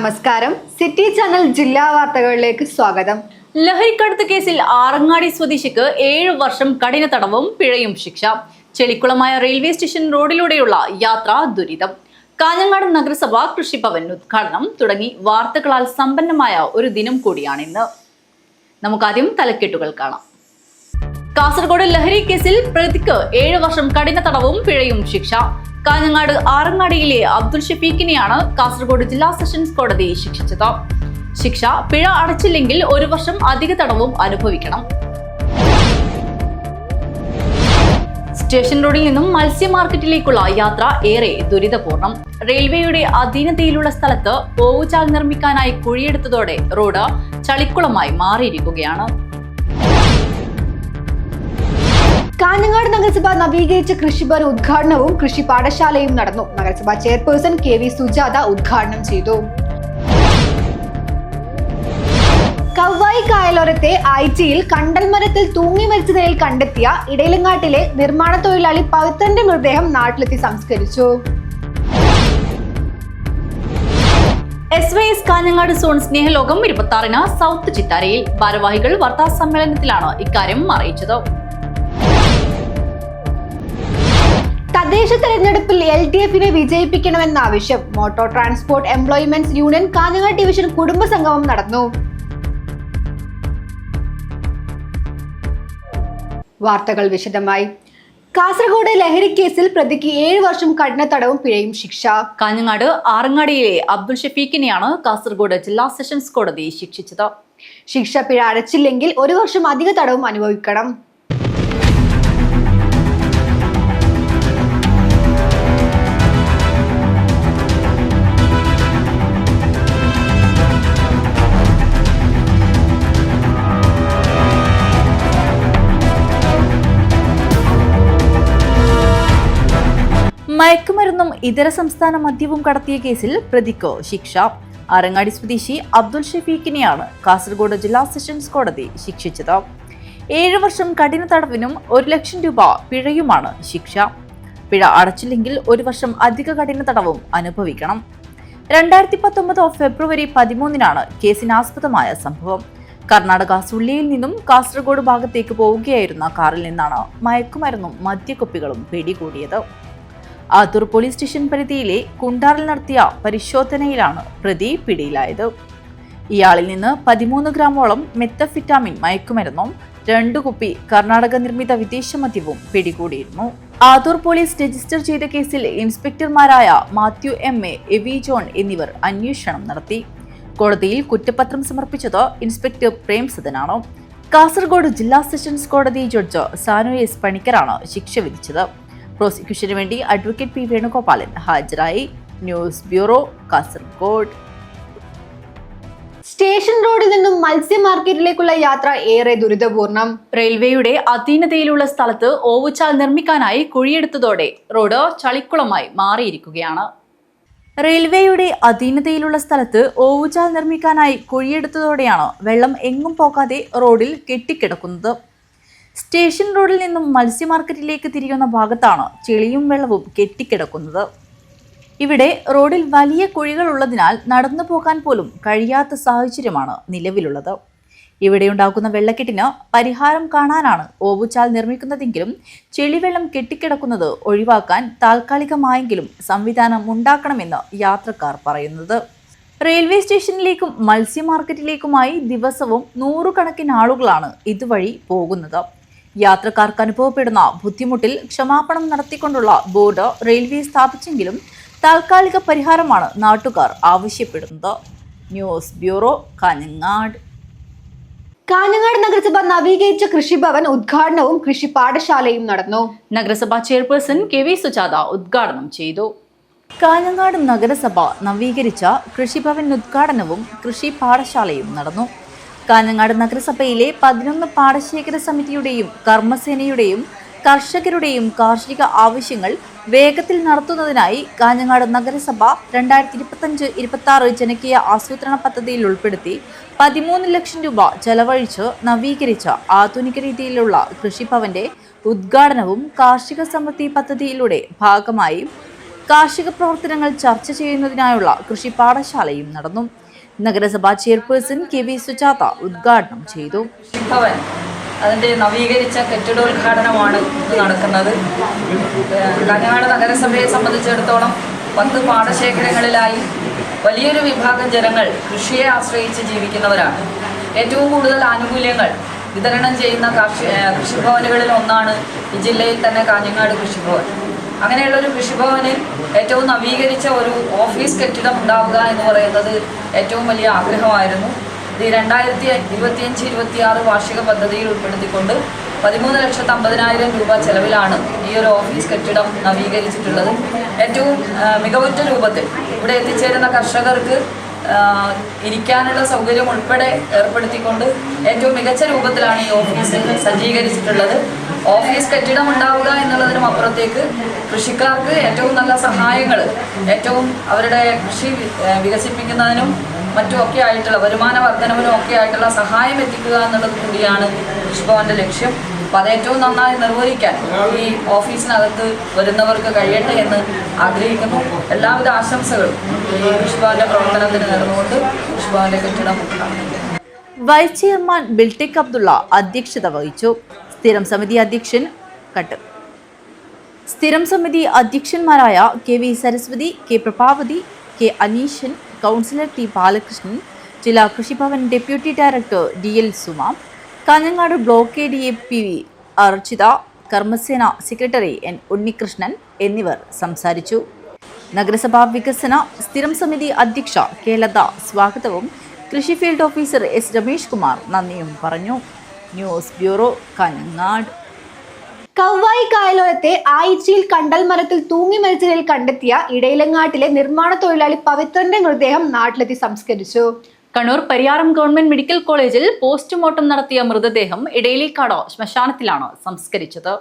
നമസ്കാരം. City channel ജില്ലാ വാർത്തകളിലേക്ക് സ്വാഗതം. ലഹരിക്കടത്ത് കേസിൽ ആറങ്ങാടി സ്വദേശിക്ക് 7 വർഷം കഠിന തടവും പിഴയും ശിക്ഷ. ചെളിക്കുളമായ റെയിൽവേ സ്റ്റേഷൻ റോഡിലൂടെയുള്ള യാത്ര ദുരിതം. കാഞ്ഞങ്ങാട് നഗരസഭ കൃഷിഭവൻ ഉദ്ഘാടനം തുടങ്ങി വാർത്തകളാൽ സമ്പന്നമായ ഒരു ദിനം കൂടിയാണിന്ന്. നമുക്കാദ്യം തലക്കെട്ടുകൾ കാണാം. കാസർഗോഡ് ലഹരി കേസിൽ പ്രതിക്ക് 7 വർഷം കഠിന തടവും പിഴയും ശിക്ഷ. കാഞ്ഞങ്ങാട് ആറങ്ങാടിയിലെ അബ്ദുൾ ഷഫീഖിനെയാണ് കാസർഗോഡ് ജില്ലാ സെഷൻസ് കോടതി ശിക്ഷിച്ചത്. ശിക്ഷ പിഴ അടച്ചില്ലെങ്കിൽ 1 വർഷം അധിക തടവും അനുഭവിക്കണം. സ്റ്റേഷൻ റോഡിൽ നിന്നും മത്സ്യ മാർക്കറ്റിലേക്കുള്ള യാത്ര ഏറെ ദുരിതപൂർണം. റെയിൽവേയുടെ അധീനതയിലുള്ള സ്ഥലത്ത് ഓവുചാൽ നിർമ്മിക്കാനായി കുഴിയെടുത്തതോടെ റോഡ് ചളിക്കുളമായി മാറിയിരിക്കുകയാണ്. കാഞ്ഞങ്ങാട് നഗരസഭ നവീകരിച്ച കൃഷിഭവൻ ഉദ്ഘാടനവും കൃഷി പാഠശാലയും നടന്നു. നഗരസഭാ ചെയർപേഴ്സൺ KV സുജാത ഉദ്ഘാടനം ചെയ്തു. കവ്വായി കായലോരത്തെ ആഴ്ചയിൽ കണ്ടൽമരത്തിൽ തൂങ്ങി മരിച്ച നിലയിൽ കണ്ടെത്തിയ ഇടയിലങ്ങാട്ടിലെ നിർമ്മാണ തൊഴിലാളി പവിത്രന്റെ മൃതദേഹം നാട്ടിലെത്തി സംസ്കരിച്ചു. SYS കാഞ്ഞങ്ങാട് സോൺ സ്നേഹലോകം 26-ന് സൗത്ത് ചിത്താരയിൽ. ഭാരവാഹികൾ വാർത്താ സമ്മേളനത്തിലാണ് ഇക്കാര്യം അറിയിച്ചത്. തദ്ദേശ തെരഞ്ഞെടുപ്പിൽ LDF-നെ വിജയിപ്പിക്കണമെന്ന ആവശ്യം. Motor transport employments union Kanhangad division കുടുംബസംഗമം നടന്നു. വാർത്തകൾ വിശദമായി. കാസർഗോഡ് ലഹരി കേസിൽ പ്രതിക്ക് 7 വർഷം കഠിന തടവും പിഴയും ശിക്ഷ. കാഞ്ഞങ്ങാട് ആറങ്ങാടിയിലെ അബ്ദുൾ ഷഫീഖിനെയാണ് കാസർഗോഡ് ജില്ലാ സെഷൻസ് കോടതി ശിക്ഷിച്ചത്. ശിക്ഷ പിഴ അടച്ചില്ലെങ്കിൽ 1 വർഷം അധിക തടവും അനുഭവിക്കണം. മയക്കുമരുന്നും ഇതര സംസ്ഥാന മദ്യവും കടത്തിയ കേസിൽ പ്രതിക്ക് ശിക്ഷ. ആറങ്ങാടി സ്വദേശി അബ്ദുൾ ഷഫീഖിനെയാണ് കാസർഗോഡ് ജില്ലാ സെഷൻസ് കോടതി ശിക്ഷിച്ചത്. 7 വർഷം കഠിന തടവിനും 1 ലക്ഷം രൂപ പിഴയുമാണ് ശിക്ഷ. പിഴ അടച്ചില്ലെങ്കിൽ 1 വർഷം അധിക കഠിന തടവും അനുഭവിക്കണം. 2019 ഫെബ്രുവരി 13-നാണ് കേസിനാസ്പദമായ സംഭവം. കർണാടക സുള്ളിയിൽ നിന്നും കാസർഗോഡ് ഭാഗത്തേക്ക് പോവുകയായിരുന്ന കാറിൽ നിന്നാണ് മയക്കുമരുന്നും മദ്യക്കുപ്പികളും പിടികൂടിയത്. ആത്തൂർ പോലീസ് സ്റ്റേഷൻ പരിധിയിലെ കുണ്ടാറിൽ നടത്തിയ പരിശോധനയിലാണ് പ്രതി പിടിയിലായത്. ഇയാളിൽ നിന്ന് 13 ഗ്രാമോളം മെത്തഫിറ്റാമിൻ മയക്കുമരുന്നും 2 കുപ്പി കർണാടക നിർമ്മിത വിദേശ മദ്യവും പിടികൂടിയിരുന്നു. ആത്തൂർ പോലീസ് രജിസ്റ്റർ ചെയ്ത കേസിൽ ഇൻസ്പെക്ടർമാരായ മാത്യു MA, എവി ജോൺ എന്നിവർ അന്വേഷണം നടത്തി. കോടതിയിൽ കുറ്റപത്രം സമർപ്പിച്ചത് ഇൻസ്പെക്ടർ പ്രേംസദനാണ്. കാസർഗോഡ് ജില്ലാ സെഷൻസ് കോടതി ജഡ്ജ് സാനു S പണിക്കറാണ് ശിക്ഷ വിധിച്ചത്. പ്രോസിക്യൂഷന് വേണ്ടി അഡ്വക്കേറ്റ് P വേണുഗോപാലൻ ഹാജരായി. News bureau, Kasaragod. സ്റ്റേഷൻ റോഡിൽ നിന്നും മത്സ്യ മാർക്കറ്റിലേക്കുള്ള യാത്ര ഏറെ ദുരിതപൂർണം. റെയിൽവേയുടെ അധീനതയിലുള്ള സ്ഥലത്ത് ഓവുചാൽ നിർമ്മിക്കാനായി കുഴിയെടുത്തതോടെ റോഡ് ചളിക്കുളമായി മാറിയിരിക്കുകയാണ്. റെയിൽവേയുടെ അധീനതയിലുള്ള സ്ഥലത്ത് ഓവുചാൽ നിർമ്മിക്കാനായി കുഴിയെടുത്തതോടെയാണ് വെള്ളം എങ്ങും പോകാതെ റോഡിൽ കെട്ടിക്കിടക്കുന്നത്. സ്റ്റേഷൻ റോഡിൽ നിന്നും മത്സ്യ മാർക്കറ്റിലേക്ക് തിരിയുന്ന ഭാഗത്താണ് ചെളിയും വെള്ളവും കെട്ടിക്കിടക്കുന്നത്. ഇവിടെ റോഡിൽ വലിയ കുഴികൾ ഉള്ളതിനാൽ നടന്നു പോകാൻ പോലും കഴിയാത്ത സാഹചര്യമാണ് നിലവിലുള്ളത്. ഇവിടെയുണ്ടാകുന്ന വെള്ളക്കെട്ടിന് പരിഹാരം കാണാനാണ് ഓവുചാൽ നിർമ്മിക്കുന്നതെങ്കിലും ചെളിവെള്ളം കെട്ടിക്കിടക്കുന്നത് ഒഴിവാക്കാൻ താൽക്കാലികമായെങ്കിലും സംവിധാനം ഉണ്ടാക്കണമെന്ന് യാത്രക്കാർ പറയുന്നത്. റെയിൽവേ സ്റ്റേഷനിലേക്കും മത്സ്യ മാർക്കറ്റിലേക്കുമായി ദിവസവും 100 കണക്കിന് ആളുകളാണ് ഇതുവഴി പോകുന്നത്. യാത്രക്കാർക്ക് അനുഭവപ്പെടുന്ന ബുദ്ധിമുട്ടിൽ ക്ഷമാപണം നടത്തിക്കൊണ്ടുള്ള ബോർഡ് റെയിൽവേ സ്ഥാപിച്ചെങ്കിലും താൽക്കാലിക പരിഹാരമാണ് നാട്ടുകാർ ആവശ്യപ്പെടുന്നത്. News bureau, Kanhangad. കാഞ്ഞങ്ങാട് നഗരസഭ നവീകരിച്ച കൃഷിഭവൻ ഉദ്ഘാടനവും കൃഷി പാഠശാലയും നടന്നു. നഗരസഭാ ചെയർപേഴ്സൺ KV സുജാത ഉദ്ഘാടനം ചെയ്തു. കാഞ്ഞങ്ങാട് നഗരസഭ നവീകരിച്ച കൃഷിഭവൻ ഉദ്ഘാടനവും കൃഷി പാഠശാലയും നടന്നു. കാഞ്ഞങ്ങാട് നഗരസഭയിലെ 11 പാടശേഖര സമിതിയുടെയും കർമ്മസേനയുടെയും കർഷകരുടെയും കാർഷിക ആവശ്യങ്ങൾ വേഗത്തിൽ നടത്തുന്നതിനായി കാഞ്ഞങ്ങാട് നഗരസഭ 2025-26 ജനകീയ ആസൂത്രണ പദ്ധതിയിൽ ഉൾപ്പെടുത്തി 13 ലക്ഷം രൂപ ചെലവഴിച്ച് നവീകരിച്ച ആധുനിക രീതിയിലുള്ള കൃഷിഭവന്റെ ഉദ്ഘാടനവും കാർഷിക സമൃദ്ധി പദ്ധതിയിലൂടെ ഭാഗമായി കാർഷിക പ്രവർത്തനങ്ങൾ ചർച്ച ചെയ്യുന്നതിനായുള്ള കൃഷി പാഠശാലയും നടന്നു. നഗരസഭാ ചെയർപേഴ്സൺ KV സുജാത ഉദ്ഘാടനം ചെയ്തു. ഭവൻ അതിൻ്റെ നവീകരിച്ച കെട്ടിടോദ്ഘാടനമാണ് ഇത് നടക്കുന്നത്. കാഞ്ഞങ്ങാട് നഗരസഭയെ സംബന്ധിച്ചിടത്തോളം 10 പാടശേഖരങ്ങളിലായി വലിയൊരു വിഭാഗം ജനങ്ങൾ കൃഷിയെ ആശ്രയിച്ച് ജീവിക്കുന്നവരാണ്. ഏറ്റവും കൂടുതൽ ആനുകൂല്യങ്ങൾ വിതരണം ചെയ്യുന്ന കൃഷിഭവനുകളിൽ ഒന്നാണ് ഈ ജില്ലയിൽ തന്നെ കാഞ്ഞങ്ങാട് കൃഷിഭവൻ. അങ്ങനെയുള്ളൊരു കൃഷിഭവനിൽ ഏറ്റവും നവീകരിച്ച ഒരു ഓഫീസ് കെട്ടിടം ഉണ്ടാവുക എന്ന് പറയുന്നത് ഏറ്റവും വലിയ ആഗ്രഹമായിരുന്നു. ഇത് 2025-26 വാർഷിക പദ്ധതിയിൽ ഉൾപ്പെടുത്തിക്കൊണ്ട് 13,50,000 രൂപ ചെലവിലാണ് ഈ ഒരു ഓഫീസ് കെട്ടിടം നവീകരിച്ചിട്ടുള്ളത്. ഏറ്റവും മികവുറ്റ രൂപത്തിൽ ഇവിടെ എത്തിച്ചേരുന്ന കർഷകർക്ക് ഇരിക്കാനുള്ള സൗകര്യം ഉൾപ്പെടെ ഏർപ്പെടുത്തിക്കൊണ്ട് ഏറ്റവും മികച്ച രൂപത്തിലാണ് ഈ ഓഫീസ് സജ്ജീകരിച്ചിട്ടുള്ളത്. ഓഫീസ് കെട്ടിടം ഉണ്ടാവുക എന്നുള്ളതിനും അപ്പുറത്തേക്ക് കൃഷിക്കാർക്ക് ഏറ്റവും നല്ല സഹായങ്ങൾ, ഏറ്റവും അവരുടെ കൃഷി വികസിപ്പിക്കുന്നതിനും മറ്റുമൊക്കെ ആയിട്ടുള്ള വരുമാന വർധനവിനും ഒക്കെ ആയിട്ടുള്ള സഹായം എത്തിക്കുക എന്നുള്ളത് കൂടിയാണ് കൃഷിഭവൻ്റെ ലക്ഷ്യം. അപ്പോൾ അത് ഏറ്റവും നന്നായി നിർവഹിക്കാൻ ഈ ഓഫീസിനകത്ത് വരുന്നവർക്ക് കഴിയട്ടെ എന്ന് ആഗ്രഹിക്കുന്നു. എല്ലാവിധ ആശംസകളും ഈ കൃഷിഭവൻ്റെ പ്രവർത്തനത്തിന് നേർന്നുകൊണ്ട് കൃഷിഭവൻ്റെ കെട്ടിടം വൈസ് ചെയർമാൻ ബിൽടെക് അബ്ദുള്ള അധ്യക്ഷത വഹിച്ചു. സ്ഥിരം സമിതി അധ്യക്ഷന്മാരായ KV Saraswathi, K Prabhavathi, K Aneeshan, councillor T Balakrishnan, ജില്ലാ Krishibhavan deputy director DL Suma, Kanhangad block ADA PV Architha, Karmasena secretary N Unnikrishnan എന്നിവർ സംസാരിച്ചു. നഗരസഭാ വികസന സ്ഥിരം സമിതി അധ്യക്ഷ K ലത സ്വാഗതവും കൃഷി field officer S Ramesh Kumar നന്ദിയും പറഞ്ഞു. News bureau, Kanhangad. കവ്വായി കായലോരത്തെ ആയിച്ചിയിൽ കണ്ടൽ മരത്തിൽ തൂങ്ങി മരിച്ച നിലയിൽ കണ്ടെത്തിയ ഇടയിലങ്ങാട്ടിലെ നിർമ്മാണ തൊഴിലാളി പവിത്രന്റെ മൃതദേഹം നാട്ടിലെത്തി സംസ്കരിച്ചു. കണ്ണൂർ പരിയാരം ഗവൺമെന്റ് മെഡിക്കൽ കോളേജിൽ പോസ്റ്റ്മോർട്ടം നടത്തിയ മൃതദേഹം ഇടയിലേക്കാട് ശ്മശാനത്തിലാണ് സംസ്കരിച്ചത്.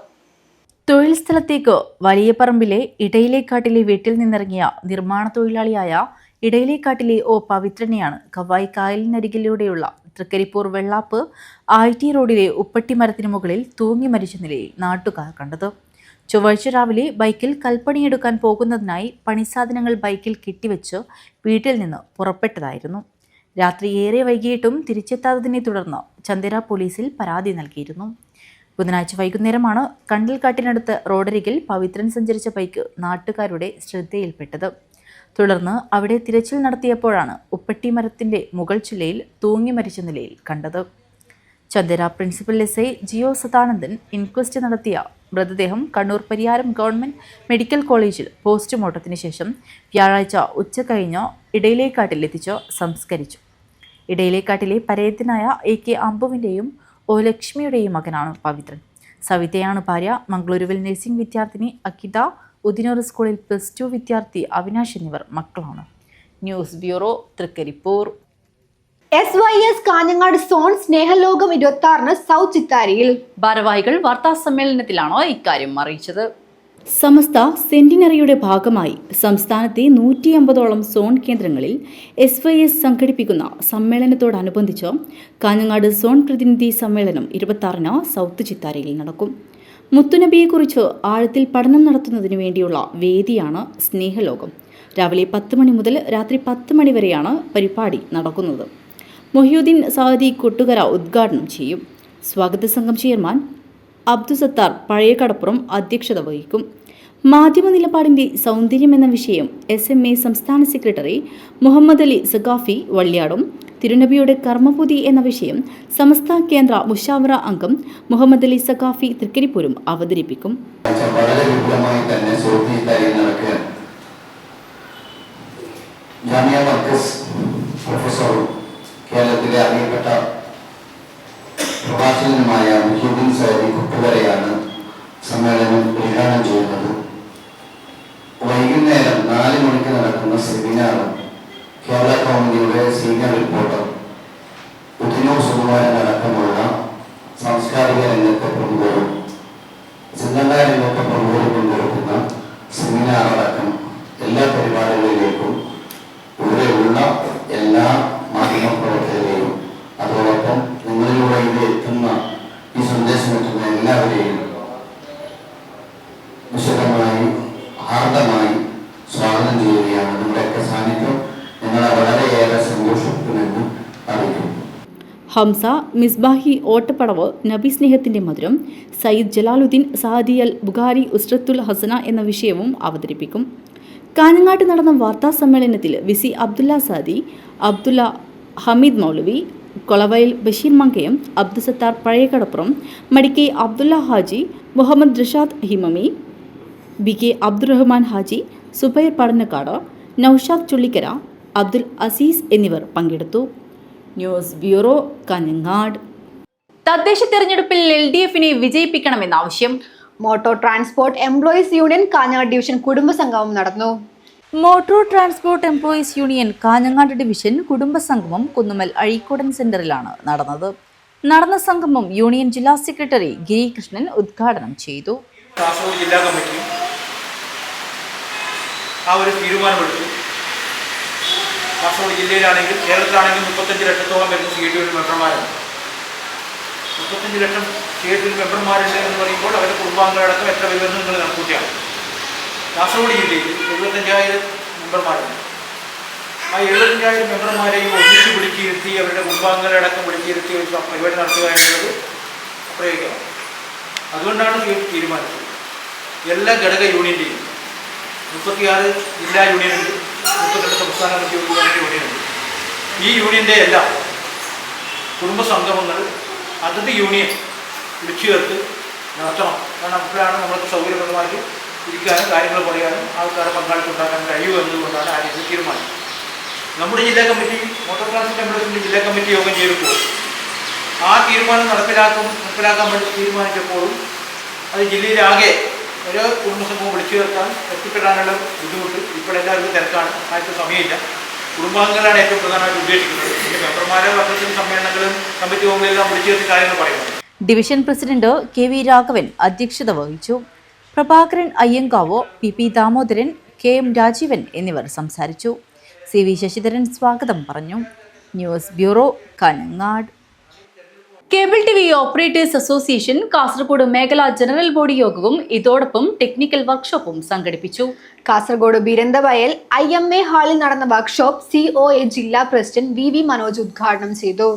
തൊഴിൽ സ്ഥലത്തേക്ക് വലിയ പറമ്പിലെ ഇടയിലേക്കാട്ടിലെ വീട്ടിൽ നിന്നിറങ്ങിയ നിർമ്മാണ തൊഴിലാളിയായ ഇടയിലേക്കാട്ടിലെ പവിത്രനെയാണ് കവ്വായി കായലിനരികിലൂടെയുള്ള തൃക്കരിപ്പൂർ വെള്ളാപ്പ് IT റോഡിലെ ഉപ്പട്ടി മരത്തിന് മുകളിൽ തൂങ്ങി മരിച്ച നിലയിൽ നാട്ടുകാർ കണ്ടത്. ചൊവ്വാഴ്ച രാവിലെ ബൈക്കിൽ കൽപ്പണിയെടുക്കാൻ പോകുന്നതിനായി പണിസാധനങ്ങൾ ബൈക്കിൽ കെട്ടിവെച്ച് വീട്ടിൽ നിന്ന് പുറപ്പെട്ടതായിരുന്നു. രാത്രി ഏറെ വൈകിയിട്ടും തിരിച്ചെത്താത്തതിനെ തുടർന്ന് ചന്ദേര പോലീസിൽ പരാതി നൽകിയിരുന്നു. ബുധനാഴ്ച വൈകുന്നേരമാണ് കണ്ടൽക്കാട്ടിനടുത്ത് റോഡരികിൽ പവിത്രൻ സഞ്ചരിച്ച ബൈക്ക് നാട്ടുകാരുടെ ശ്രദ്ധയിൽപ്പെട്ടത്. തുടർന്ന് അവിടെ തിരച്ചിൽ നടത്തിയപ്പോഴാണ് ഉപ്പട്ടി മരത്തിന്റെ മുകൾ ചില്ലയിൽ തൂങ്ങി മരിച്ച നിലയിൽ കണ്ടത്. Chandera principal SI Jio Sadanandan inquest നടത്തിയ മൃതദേഹം കണ്ണൂർ പരിയാരം ഗവൺമെന്റ് മെഡിക്കൽ കോളേജിൽ പോസ്റ്റ്മോർട്ടത്തിന് ശേഷം വ്യാഴാഴ്ച ഉച്ച കഴിഞ്ഞ് ഇടയിലേക്കാട്ടിലെത്തിച്ച് സംസ്കരിച്ചു. ഇടയിലേക്കാട്ടിലെ പരേതനായ AK അമ്പുവിൻ്റെയും O ലക്ഷ്മിയുടെയും മകനാണ് പവിത്രൻ. സവിതയാണ് ഭാര്യ. മംഗളൂരുവിൽ നഴ്സിംഗ് വിദ്യാർത്ഥിനി അക്കിത, ഉദിനൂർ സ്കൂളിൽ +2 വിദ്യാർത്ഥി അവിനാശ് എന്നിവർ മക്കളാണ്. News bureau, Thrikaripur. SYS Kanhangad zone Snehalokam 26 south ചിത്താരിയിൽ. ഭാരവാഹികൾ വാർത്താ സമ്മേളനത്തിലാണ് ഇക്കാര്യം അറിയിച്ചത്. സമസ്ത സെന്റിനറിയുടെ ഭാഗമായി സംസ്ഥാനത്തെ 150ഓളം സോൺ കേന്ദ്രങ്ങളിൽ SYS സംഘടിപ്പിക്കുന്ന സമ്മേളനത്തോടനുബന്ധിച്ച് കാഞ്ഞങ്ങാട് സോൺ പ്രതിനിധി സമ്മേളനം 26 സൗത്ത് ചിത്താരയിൽ നടക്കും. മുത്തുനബിയെക്കുറിച്ച് ആഴത്തിൽ പഠനം നടത്തുന്നതിനു വേണ്ടിയുള്ള വേദിയാണ് സ്നേഹലോകം. രാവിലെ 10 മണി മുതൽ രാത്രി 10 മണി വരെയാണ് പരിപാടി നടക്കുന്നത്. മൊഹ്യുദ്ദീൻ സാദി കൊട്ടുകര ഉദ്ഘാടനം ചെയ്യും. സ്വാഗത സംഘം ചെയർമാൻ അബ്ദുസത്താർ പഴയകടപ്പുറം അധ്യക്ഷത വഹിക്കും. മാധ്യമ നിലപാടിൻ്റെ സൗന്ദര്യം എന്ന വിഷയം SMA സംസ്ഥാന സെക്രട്ടറി മുഹമ്മദ് അലി സഖാഫി വള്ളിയാടും, തിരുനബിയുടെ കർമ്മപൂതി എന്ന വിഷയം സമസ്ത കേന്ദ്ര മുഷാവറ അംഗം മുഹമ്മദ് അലി സഖാഫി തൃക്കരിപ്പൂരും അവതരിപ്പിക്കും. വളരെ വിപുലമായി തന്നെ ജാമിയ മർക്കസ് പ്രൊഫസറും കേരളത്തിലെ അറിയപ്പെട്ട പ്രഭാഷകനുമായ മൊഹ്യുദ്ദീൻ സാദി കൊട്ടുകരയാണ് സമ്മേളനം ഉദ്ഘാടനം ചെയ്യുന്നത്. വൈകുന്നേരം 4 മണിക്ക് നടക്കുന്ന സെമിനാറും കേരള കൗമുദിയുടെ സീനിയർ റിപ്പോർട്ടർ ഉദിനൂർ സുകുമാരനടക്കമുള്ള സാംസ്കാരിക രംഗത്തെ പ്രമുഖരും ചിന്തകാ രംഗത്തെ പ്രമുഖരും പങ്കെടുക്കുന്ന സെമിനാർ അടക്കം എല്ലാ പരിപാടികളിലേക്കും ഇവിടെയുള്ള എല്ലാ മാധ്യമപ്രവർത്തകരെയും അതോടൊപ്പം നിങ്ങളിലൂടെ ഇത് എത്തുന്ന ഈ സന്ദേശം എത്തുന്ന എല്ലാവരെയും വിശദമായി ഹാർദമായി ഹംസ, മിസ്ബാഹി ഓട്ടപ്പടവ്, നബി സ്നേഹത്തിന്റെ മധുരം, സയ്യിദ് ജലാലുദ്ദീൻ സാദി അൽ ബുഖാരി ഉസ്രത്തുൽ ഹസന എന്ന വിഷയവും അവതരിപ്പിക്കും. കാഞ്ഞങ്ങാട്ട് നടന്ന വാർത്താ സമ്മേളനത്തിൽ VC Abdulla Sadi, Abdulla Hameed Maulavi, Kolavayil Basheer Mankayam, Abdussathar Pazhayakadappuram, Madikai Abdulla Haji, Muhammad Rishad Himami, B K Abdurahman Haji, Zubair Padanakkad, Noushad Chullikkara, Abdul Azeez എന്നിവർ പങ്കെടുത്തു. News bureau, Kanhangad. തദ്ദേശ തെരഞ്ഞെടുപ്പിൽ LDFനെ വിജയിപ്പിക്കണമെന്ന ആവശ്യം. Motor transport employees union Kanhangad division കുടുംബസംഗമം നടന്നു. Motor transport employees union Kanhangad division കുടുംബസംഗമം കുന്നുമ്മൽ അഴീക്കോടൻ സെന്ററിലാണ് നടന്ന സംഗമം യൂണിയൻ ജില്ലാ സെക്രട്ടറി ഗിരികൃഷ്ണൻ ഉദ്ഘാടനം ചെയ്തു. കാസർഗോഡ് ജില്ലാ കമ്മിറ്റി ആ ഒരു തീരുമാനമെടുത്തു. കാസർഗോഡ് ജില്ലയിലാണെങ്കിൽ, കേരളത്തിലാണെങ്കിൽ 35 ലക്ഷത്തോളം വരുന്ന CDU മെമ്പർമാരുണ്ട്. 35 ലക്ഷം CDU മെമ്പർമാരുണ്ട് എന്ന് പറയുമ്പോൾ അവരുടെ കുടുംബാംഗങ്ങളടക്കം എത്ര വരുമെന്ന് നിങ്ങൾ കണക്കൂട്ടിയാണ്. കാസർഗോഡ് ജില്ലയിൽ 75,000 മെമ്പർമാരുണ്ട്. ആ 75,000 മെമ്പർമാരെയും ഒന്നിച്ച് വിളിച്ചിരുത്തി അവരുടെ കുടുംബാംഗങ്ങളടക്കം വിളിച്ചിരുത്തി ഒരു പരിപാടി നടത്തുക എന്നുള്ളത് അപ്രയോഗിക്കണം. അതുകൊണ്ടാണ് ഈ തീരുമാനിച്ചത്. എല്ലാ ഘടക യൂണിയൻ്റെയും 36 ജില്ലാ യൂണിയനുണ്ട്, 32 സംസ്ഥാന യൂണിയനുണ്ട്. ഈ യൂണിയൻ്റെ എല്ലാം കുടുംബസംഗമങ്ങൾ അതത് യൂണിയൻ വിളിച്ചു ചേർത്ത് നടത്തണം. കാരണം അപ്പോഴാണ് നമ്മൾക്ക് സൗകര്യപ്രദമായിട്ട് ഇരിക്കാനും കാര്യങ്ങൾ പറയാനും ആൾക്കാരെ പങ്കാളിത്തം ഉണ്ടാക്കാനും കഴിയൂ എന്നതുകൊണ്ടാണ് ആ രീതിയിൽ തീരുമാനം. നമ്മുടെ ജില്ലാ കമ്മിറ്റി, മോട്ടോർ ട്രാൻസ്പോർട്ട് എംപ്ലോയീസിൻ്റെ ജില്ലാ കമ്മിറ്റി യോഗം ചെയ്തപ്പോൾ ആ തീരുമാനം നടപ്പിലാക്കാൻ വേണ്ടി തീരുമാനിച്ചപ്പോഴും അത് ജില്ലയിലാകെ ഓരോ കുടുംബസംഘവും വിളിച്ചു ചേർക്കാൻ എത്തിപ്പെടാനുള്ള ബുദ്ധിമുട്ട് ഇപ്പോഴെല്ലാവർക്കും തിരക്കാണ്, ആർക്കും സമയമില്ല. കുടുംബാംഗങ്ങളാണ് ഏറ്റവും പ്രധാനമായിട്ട് ഉദ്ദേശിക്കുന്നത്. പിന്നെ മെമ്പർമാരെ വർഷത്തിലും സമ്മേളനങ്ങളും കമ്മിറ്റി യോഗങ്ങളെല്ലാം വിളിച്ചു ചേർത്ത് കാര്യങ്ങൾ പറയുന്നത്. ഡിവിഷൻ പ്രസിഡന്റ് KV രാഘവൻ അധ്യക്ഷത വഹിച്ചു. പ്രഭാകരൻ അയ്യങ്കാവോ, PP ദാമോദരൻ, KM രാജീവൻ എന്നിവർ സംസാരിച്ചു. CV ശശിധരൻ സ്വാഗതം പറഞ്ഞു. News bureau, Kanhangad. Cable TV operators association Kasaragod മേഖലാ ജനറൽ ബോഡി യോഗവും ഇതോടൊപ്പം ടെക്നിക്കൽ വർക്ക്ഷോപ്പും സംഘടിപ്പിച്ചു. കാസർഗോഡ് ബീരന്തവയൽ IMA ഹാളിൽ നടന്ന വർക്ക്ഷോപ്പ് COA ജില്ലാ പ്രസിഡന്റ് VV മനോജ് ഉദ്ഘാടനം ചെയ്തു.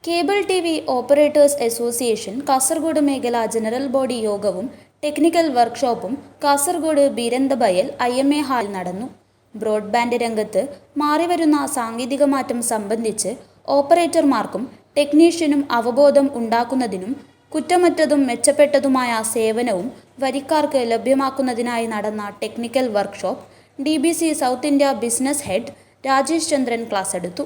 Cable TV operators association Kasaragod മേഖലാ ജനറൽ ബോഡി യോഗവും ടെക്നിക്കൽ വർക്ക്ഷോപ്പും കാസർഗോഡ് ബീരന്തബയൽ IMA ഹാളിൽ നടന്നു. ബ്രോഡ്ബാൻഡ് രംഗത്ത് മാറിവരുന്ന സാങ്കേതിക മാറ്റം സംബന്ധിച്ച് ഓപ്പറേറ്റർമാർക്കും ടെക്നീഷ്യനും അവബോധം ഉണ്ടാക്കുന്നതിനും കുറ്റമറ്റതും മെച്ചപ്പെട്ടതുമായ സേവനവും വരിക്കാർക്ക് ലഭ്യമാക്കുന്നതിനായി നടന്ന technical workshop DBC south India business head Rajesh Chandran class എടുത്തു.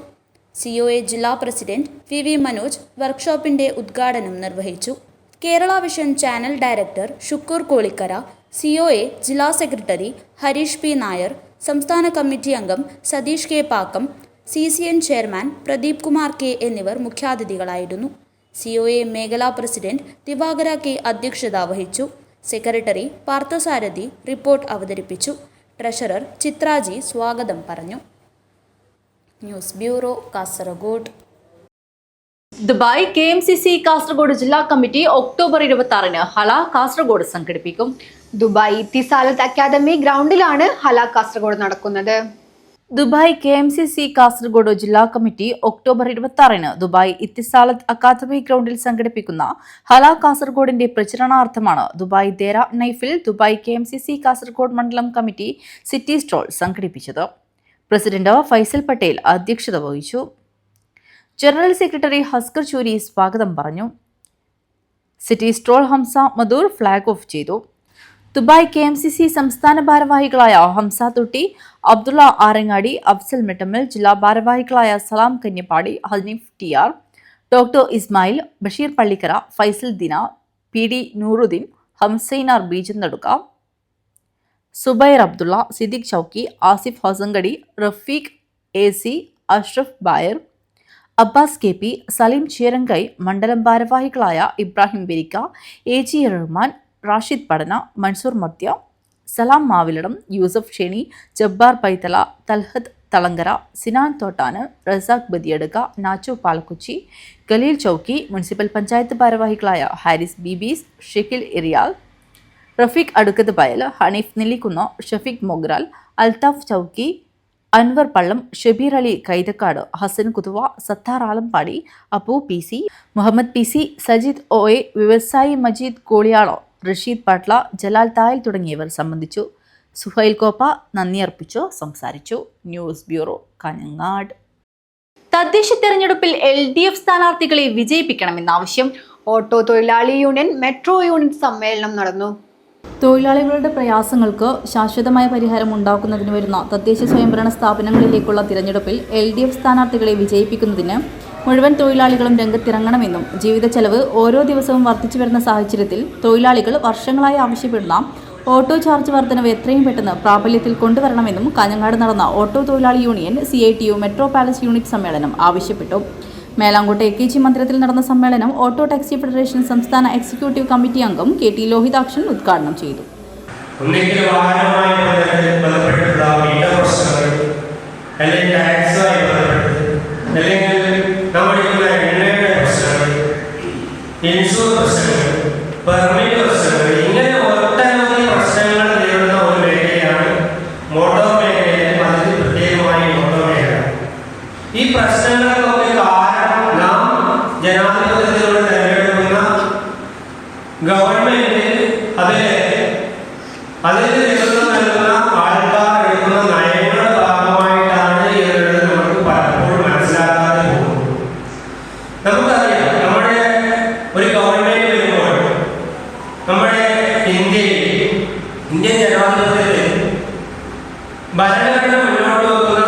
COA ജില്ലാ പ്രസിഡന്റ് VV മനോജ് വർക്ക്ഷോപ്പിന്റെ ഉദ്ഘാടനം നിർവഹിച്ചു. Kerala vision channel director Shukkur Kolikkara, COA ജില്ലാ സെക്രട്ടറി ഹരീഷ് P നായർ, സംസ്ഥാന കമ്മിറ്റി അംഗം Satheesh K Pakkam, CCN chairman Pradeep Kumar K എന്നിവർ മുഖ്യാതിഥികളായിരുന്നു. COA മേഖലാ പ്രസിഡന്റ് ദിവാകര K അധ്യക്ഷത വഹിച്ചു. സെക്രട്ടറി പാർത്ഥസാരഥി റിപ്പോർട്ട് അവതരിപ്പിച്ചു. ട്രഷറർ ചിത്രാജി സ്വാഗതം പറഞ്ഞു. News bureau, Kasaragod. Dubai KMCC Kasaragod ജില്ലാ കമ്മിറ്റി ഒക്ടോബർ 26 ഹല കാസർഗോഡ് സംഘടിപ്പിക്കും. ദുബായ് ഇത്തിസാലത്ത് അക്കാദമി ഗ്രൗണ്ടിലാണ് ഹല കാസർഗോഡ് നടക്കുന്നത്. ദുബായ് KMCC കാസർഗോഡ് ജില്ലാ committee October 26 Dubai Etisalat academy ഗ്രൗണ്ടിൽ സംഘടിപ്പിക്കുന്ന ഹല കാസർഗോഡിന്റെ പ്രചരണാർത്ഥമാണ് ദുബായ് ദേര നൈഫിൽ ദുബായ് KMCC കാസർഗോഡ് മണ്ഡലം കമ്മിറ്റി സിറ്റി സ്റ്റോൾ സംഘടിപ്പിച്ചത്. പ്രസിഡന്റ് ഫൈസൽ പട്ടേൽ അധ്യക്ഷത വഹിച്ചു. ജനറൽ സെക്രട്ടറി ഹസ്കർ ചൂരി സ്വാഗതം പറഞ്ഞു. City stall Hamsa Madhur flag off ചെയ്തു. ദുബായ് KMCC സംസ്ഥാന ഭാരവാഹികളായ ഹംസ തൊട്ടി, അബ്ദുള്ള ആറങ്ങാടി, അഫ്സൽ മെട്ടമ്മൽ, ജില്ലാ ഭാരവാഹികളായ Salam Kanyappadi, Hanif TR, doctor Ismail, Basheer Pallikkara, Faisal Dina, PD Nooruddeen, Hamsainar Beejan Naduka, Zubair Abdulla, Siddique Chowki, Asif Hasangadi, Rafeeq AC, Ashraf Bayar, Abbas KP, Saleem Cheerangai, മണ്ഡലം ഭാരവാഹികളായ ഇബ്രാഹിം ബെരിക്ക, AG റഹ്മാൻ, റാഷിദ് പടന, മൻസൂർ മത്യ, സലാം മാവിലടം, യൂസഫ് ഷെനി, ജബ്ബാർ പൈത്തല, തൽഹത്ത് തളങ്കര, സിനാൻ തോട്ടാന്, റസാഖ് ബദിയടുക്ക, നാച്ചു പാലക്കുച്ചി, ഖലീൽ ചൌക്കി, മുനിസിപ്പൽ പഞ്ചായത്ത് ഭാരവാഹികളായ ഹാരിസ് ബീബീസ്, Shakeel Iriyal, Rafeeq Adukkath Bayal, Hanif Nellikunnu, Shafeeq Mogral, Althaf Chowki, Anvar Pallam, Shabeer Ali Kaithakkad, Hasan Kuthuva, Sathar Alampady, Appu PC, Muhammad PC, Sajid OA, വ്യവസായി മജീദ് കോളിയാളോ, റഷീദ് പാട്ല, ജലാൽ തായൽ തുടങ്ങിയവർ സംബന്ധിച്ചു. സുഹൈൽ കോപ്പ നന്ദി അർപ്പിച്ചു സംസാരിച്ചു. News bureau, Kanhangad. തദ്ദേശ തെരഞ്ഞെടുപ്പിൽ LDF സ്ഥാനാർത്ഥികളെ വിജയിപ്പിക്കണമെന്ന ആവശ്യം. ഓട്ടോ തൊഴിലാളി യൂണിയൻ മെട്രോ യൂണിറ്റ് സമ്മേളനം നടന്നു. തൊഴിലാളികളുടെ പ്രയാസങ്ങൾക്ക് ശാശ്വതമായ പരിഹാരം ഉണ്ടാക്കുന്നതിന് വരുന്ന തദ്ദേശ സ്വയംഭരണ സ്ഥാപനങ്ങളിലേക്കുള്ള തിരഞ്ഞെടുപ്പിൽ LDF സ്ഥാനാർത്ഥികളെ വിജയിപ്പിക്കുന്നതിന് മുഴുവൻ തൊഴിലാളികളും രംഗത്തിറങ്ങണമെന്നും ജീവിത ചെലവ് ഓരോ ദിവസവും വർദ്ധിച്ചു വരുന്ന സാഹചര്യത്തിൽ തൊഴിലാളികൾ വർഷങ്ങളായി ആവശ്യപ്പെടുന്ന ഓട്ടോ ചാർജ് വർധനവ് എത്രയും പെട്ടെന്ന് പ്രാബല്യത്തിൽ കൊണ്ടുവരണമെന്നും കാഞ്ഞങ്ങാട് നടന്ന ഓട്ടോ തൊഴിലാളി union CITU metro palace unit സമ്മേളനം ആവശ്യപ്പെട്ടു. മേലാങ്കോട്ടെ AKG മന്ദിരത്തിൽ നടന്ന സമ്മേളനം ഓട്ടോ ടാക്സി ഫെഡറേഷൻ സംസ്ഥാന എക്സിക്യൂട്ടീവ് കമ്മിറ്റി അംഗം KT ലോഹിതാക്ഷൻ ഉദ്ഘാടനം ചെയ്തു. ഈ പ്രശ്നങ്ങൾക്കൊക്കെ കാരണം നാം ജനാധിപത്യത്തിലൂടെ തെരഞ്ഞെടുക്കുന്ന ഗവൺമെന്റ് അതിന് നേതൃത്വം നൽകുന്ന ആൾക്കാർ എടുക്കുന്ന നയങ്ങളുടെ ഭാഗമായിട്ടാണ് എന്നുള്ളത് നമുക്ക് പലപ്പോഴും മനസ്സിലാക്കാതെ പോകും. നമുക്കറിയാം, നമ്മുടെ ഒരു ഗവൺമെന്റ് വരുമ്പോൾ നമ്മുടെ ഇന്ത്യൻ ജനാധിപത്യത്തിൽ ഭരണഘടന മുന്നോട്ട് വെക്കുന്ന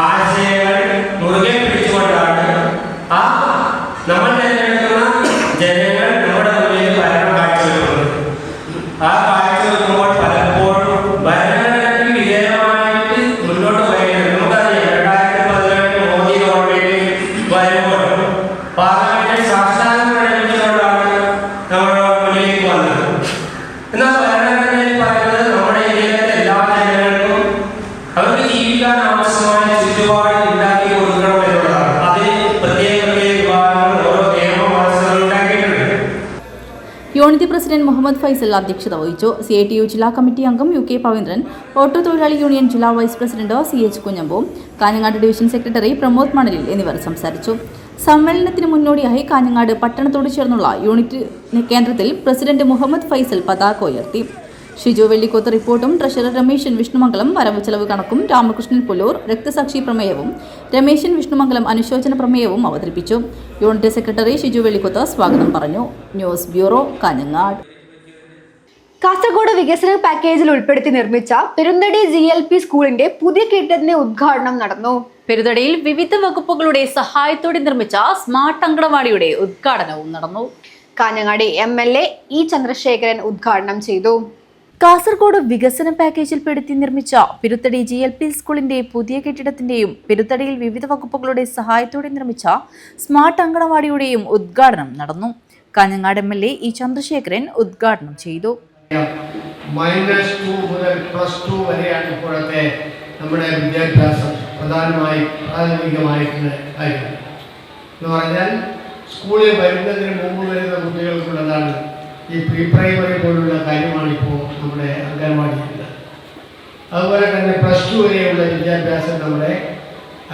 ആശയങ്ങൾ മുറുകെ പിടിച്ചുകൊണ്ടാണ് നമ്മൾ തിരഞ്ഞെടുക്കുന്ന ജനങ്ങൾ നമ്മുടെ മുന്നിൽ ഭരണം കാഴ്ചവെക്കുന്നത്. ആ കാഴ്ചവെക്കുമ്പോൾ പലപ്പോഴും ഭരണഘടനയ്ക്ക് വിധേയമായിട്ട് മുന്നോട്ട് പോയത് നമുക്കറിയാം. 2017 മോദി ഗവൺമെന്റ് വരുമ്പോൾ പാർലമെന്റിൽ സാക്ഷാത്കാരം പ്രകടിപ്പിച്ചുകൊണ്ടാണ് നമ്മുടെ മുന്നിലേക്ക് വന്നത്. എന്നാൽ ഭരണഘടനയിൽ പറയുന്നത് നമ്മുടെ ഇന്ത്യയിലെ എല്ലാ ജനങ്ങൾക്കും അവർക്ക് ജീവിക്കാൻ ആവശ്യമായ ചുറ്റുപാട് ഉണ്ടാക്കി കൊടുക്കണം എന്നുള്ളതാണ്. അതിന് പ്രത്യേക വിഭാഗങ്ങൾ ഓരോ നിയമവ്യവസ്ഥകൾ ഉണ്ടാക്കിയിട്ടുണ്ട്. യൂണിറ്റ് പ്രസിഡന്റ് മുഹമ്മദ് ഫൈസൽ അധ്യക്ഷത വഹിച്ചു. CITU ജില്ലാ കമ്മിറ്റി അംഗം UK പവീന്ദ്രൻ, ഓട്ടോ തൊഴിലാളി യൂണിയൻ ജില്ലാ vice president CH Kunhambu, Kanhangad division secretary Pramod മണലിൽ എന്നിവർ സംസാരിച്ചു. സമ്മേളനത്തിന് മുന്നോടിയായി കാഞ്ഞങ്ങാട് പട്ടണത്തോട് ചേർന്നുള്ള യൂണിറ്റ് കേന്ദ്രത്തിൽ പ്രസിഡന്റ് മുഹമ്മദ് ഫൈസൽ പതാക ഉയർത്തി. ഷിജു വെള്ളിക്കോത്ത് റിപ്പോർട്ടും ട്രഷറർ രമേശൻ വിഷ്ണുമംഗലം വരവ് ചെലവ് കണക്കും, രാമകൃഷ്ണൻ പുല്ലൂർ രക്തസാക്ഷി പ്രമേയവും, രമേശൻ വിഷ്ണുമംഗലം അനുശോചന പ്രമേയവും അവതരിപ്പിച്ചു. യൂണിറ്റ് സെക്രട്ടറി ഷിജു വെള്ളിക്കോത്ത് സ്വാഗതം പറഞ്ഞു. News bureau, Kanhangad. കാസർഗോഡ് വികസന പാക്കേജിൽ ഉൾപ്പെടുത്തി നിർമ്മിച്ച പെരുന്തടി GLP സ്കൂളിന്റെ പുതിയ കെട്ടിടത്തിന്റെ ഉദ്ഘാടനം നടന്നു. പെരുതടിയിൽ വിവിധ വകുപ്പുകളുടെ സഹായത്തോടെ നിർമ്മിച്ച സ്മാർട്ട് അങ്കണവാടിയുടെ ഉദ്ഘാടനവും നടന്നു. കാഞ്ഞങ്ങാട് MLA E ചന്ദ്രശേഖരൻ ഉദ്ഘാടനം ചെയ്തു. കാസർഗോഡ് വികസന പാക്കേജിൽപ്പെടുത്തി നിർമ്മിച്ച പെരുത്തടി GLP സ്കൂളിന്റെ പുതിയ കെട്ടിടത്തിന്റെയും പെരുത്തടിയിൽ വിവിധ വകുപ്പുകളുടെ സഹായത്തോടെ നിർമ്മിച്ച സ്മാർട്ട് അങ്കണവാടിയുടെയും ഉദ്ഘാടനം നടന്നു. കാഞ്ഞങ്ങാട് MLA E ചന്ദ്രശേഖരൻ ഉദ്ഘാടനം ചെയ്തു. -2 മുതൽ +2 വരെയാണ് ഇപ്പോഴത്തെ നമ്മുടെ വിദ്യാഭ്യാസം പ്രാഥമികമായിട്ടുള്ള കാര്യം എന്ന് പറഞ്ഞാൽ സ്കൂളിൽ വരുന്നതിന് മുമ്പ് വരുന്ന കുട്ടികൾക്കുള്ളതാണ് ഈ പ്രീ പ്രൈമറി പോലുള്ള കാര്യമാണ് ഇപ്പോൾ നമ്മുടെ അംഗൻവാടിയിൽ. അതുപോലെ തന്നെ +2 വരെയുള്ള വിദ്യാഭ്യാസം നമ്മുടെ